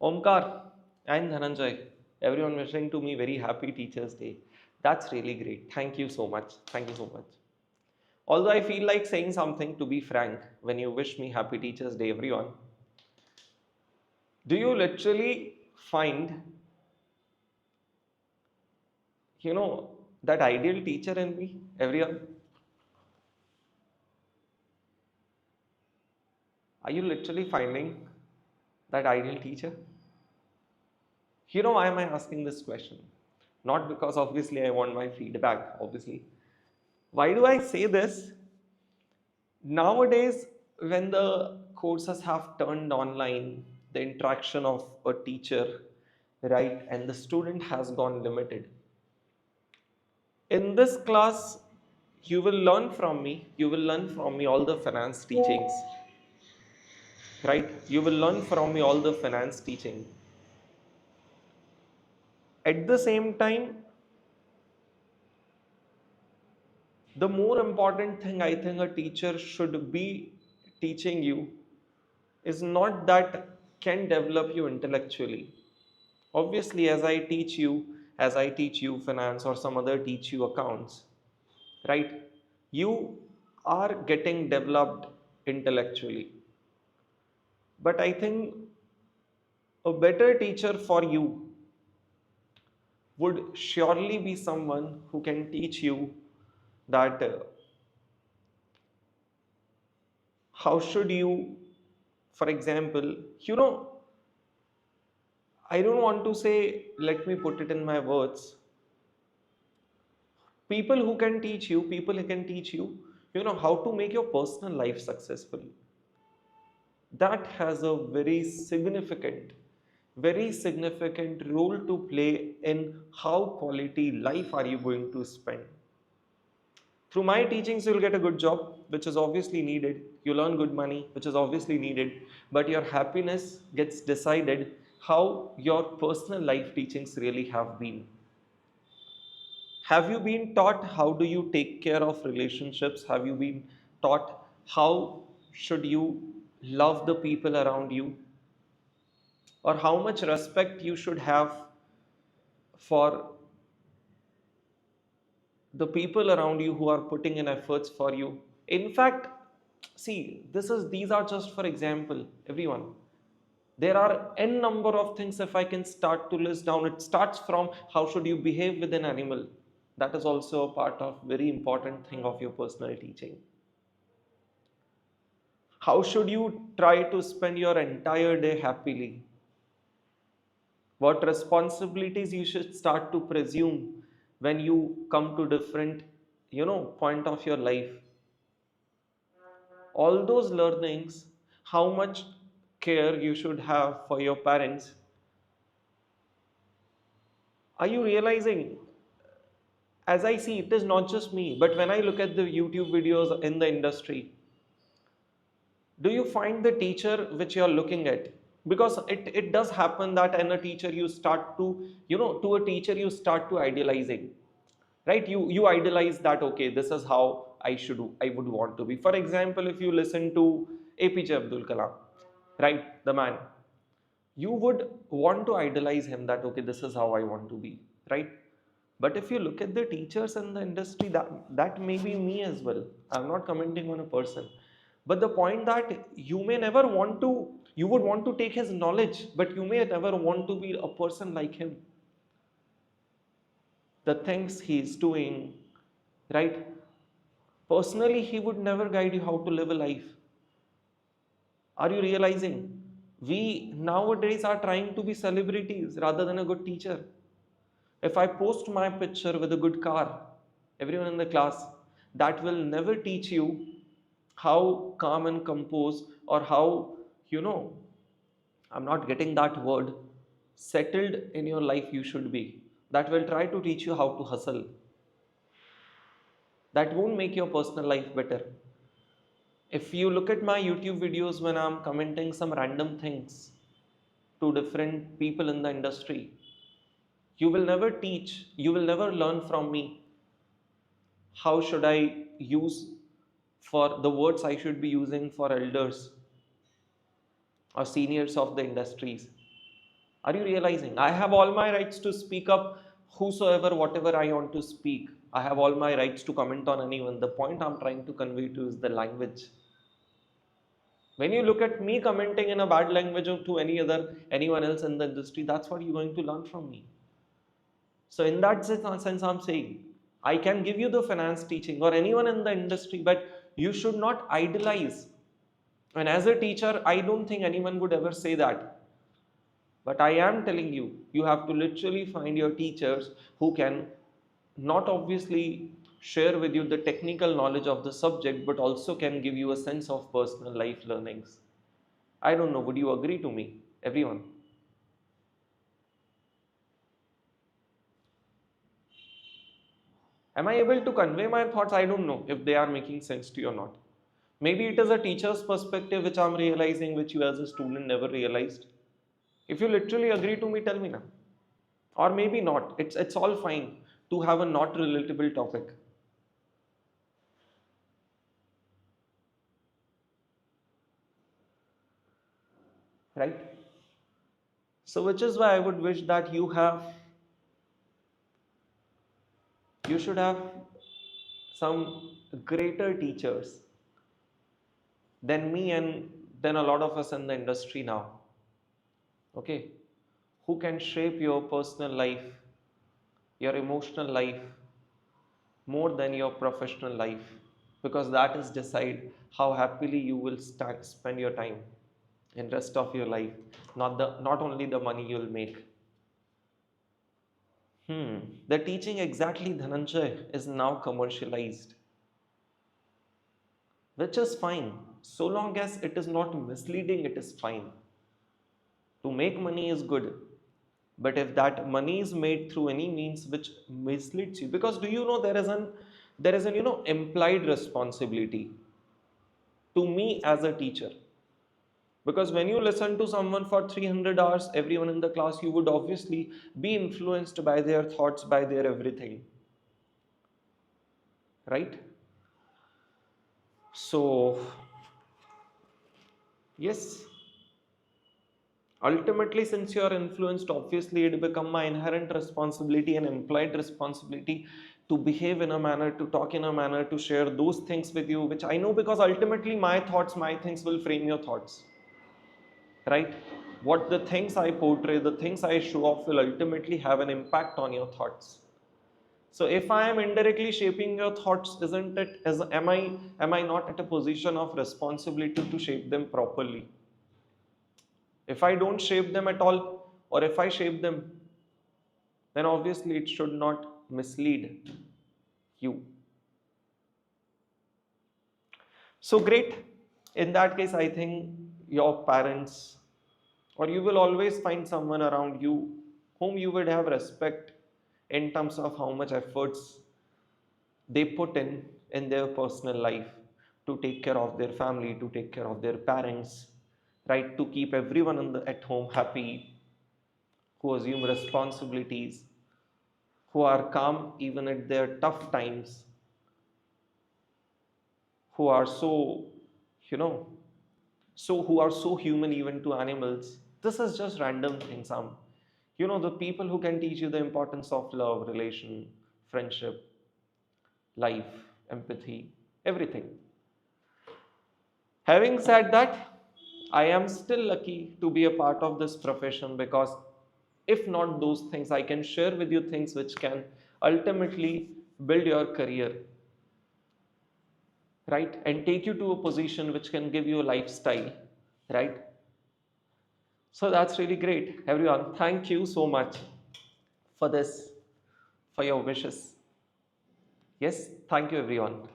Omkar and Dhananjay, everyone wishing to me very happy Teachers Day. That's really great. Thank you so much. Thank you so much. Although I feel like saying something, to be frank, when you wish me happy Teachers Day, everyone, do you literally find, that ideal teacher in me, everyone? Are you literally finding that ideal teacher? Why am I asking this question? Not because obviously I want my feedback, obviously. Why do I say this? Nowadays, when the courses have turned online, the interaction of a teacher, right, and the student has gone limited. In this class, you will learn from me, all the finance teachings, right? You will learn from me all the finance teaching. At the same time, the more important thing I think a teacher should be teaching you is not that can develop you intellectually. Obviously, as I teach you finance or some other teach you accounts, right? You are getting developed intellectually. But I think a better teacher for you would surely be someone who can teach you that how should you, for example, I don't want to say, let me put it in my words. People who can teach you, how to make your personal life successful. That has a very significant role to play in how quality life are you going to spend. Through my teachings, you'll get a good job, which is obviously needed. You'll earn good money, which is obviously needed. But your happiness gets decided how your personal life teachings really have been. Have you been taught how do you take care of relationships? Have you been taught how should you love the people around you? Or how much respect you should have for the people around you who are putting in efforts for you? In fact, see, these are just for example, everyone. There are n number of things. If I can start to list down, it starts from how should you behave with an animal. That is also a part of very important thing of your personal teaching. How should you try to spend your entire day happily? What responsibilities you should start to presume when you come to different, point of your life. All those learnings, how much care you should have for your parents. Are you realizing? As I see, it is not just me, but when I look at the YouTube videos in the industry, do you find the teacher which you are looking at? Because it does happen that in a teacher you start to, to a teacher you start to idealizing, right? You idolize that, okay, this is how I would want to be. For example, if you listen to APJ Abdul Kalam, right, the man, you would want to idolize him, that okay, this is how I want to be, right? But if you look at the teachers in the industry, that may be me as well. I'm not commenting on a person, but the point that you may never want to, you would want to take his knowledge, but you may never want to be a person like him. The things he is doing, right? Personally, he would never guide you how to live a life. Are you realizing? We nowadays are trying to be celebrities rather than a good teacher. If I post my picture with a good car, everyone in the class, that will never teach you how calm and composed, or how, you know I'm not getting that word, settled in your life you should be. That will try to teach you how to hustle. That won't make your personal life better. If you look at my YouTube videos, when I'm commenting some random things to different people in the industry, you will never learn from me how should I use for the words I should be using for elders or seniors of the industries. Are you realizing? I have all my rights to speak up whosoever, whatever I want to speak. I have all my rights to comment on anyone. The point I'm trying to convey to is the language. When you look at me commenting in a bad language to anyone else in the industry, that's what you're going to learn from me. So in that sense, I'm saying I can give you the finance teaching or anyone in the industry, but you should not idolize. And as a teacher, I don't think anyone would ever say that. But I am telling you, you have to literally find your teachers who can not obviously share with you the technical knowledge of the subject, but also can give you a sense of personal life learnings. I don't know, would you agree to me, everyone? Am I able to convey my thoughts? I don't know if they are making sense to you or not. Maybe it is a teacher's perspective which I'm realizing, which you as a student never realized. If you literally agree to me, tell me now. Or maybe not. It's all fine to have a not relatable topic. Right? So which is why I would wish that you should have some greater teachers than me and than a lot of us in the industry now. Okay? Who can shape your personal life, your emotional life more than your professional life, because that is decide how happily you will spend your time in rest of your life, not only the money you'll make. The teaching exactly, Dhananjay, is now commercialized, which is fine so long as it is not misleading. It is fine to make money is good, but if that money is made through any means which misleads you, because do you know there is an implied responsibility to me as a teacher, because when you listen to someone for 300 hours, everyone in the class, you would obviously be influenced by their thoughts, by their everything, right? So yes, ultimately, since you are influenced, obviously it become my inherent responsibility and implied responsibility to behave in a manner, to talk in a manner, to share those things with you, which I know, because ultimately my thoughts, my things will frame your thoughts, right? What the things I portray, the things I show off will ultimately have an impact on your thoughts. So if I am indirectly shaping your thoughts, isn't it, am I not at a position of responsibility to shape them properly? If I don't shape them at all, or if I shape them, then obviously it should not mislead you. So great. In that case, I think your parents, or you will always find someone around you whom you would have respect in terms of how much efforts they put in their personal life to take care of their family, to take care of their parents, right? To keep everyone at home happy, who assume responsibilities, who are calm even at their tough times, who are so, you know, who are so human even to animals. This is just random things. The people who can teach you the importance of love, relation, friendship, life, empathy, everything. Having said that, I am still lucky to be a part of this profession, because if not those things, I can share with you things which can ultimately build your career, right? And take you to a position which can give you a lifestyle, right? So that's really great. Everyone, thank you so much for this, for your wishes. Yes, thank you, everyone.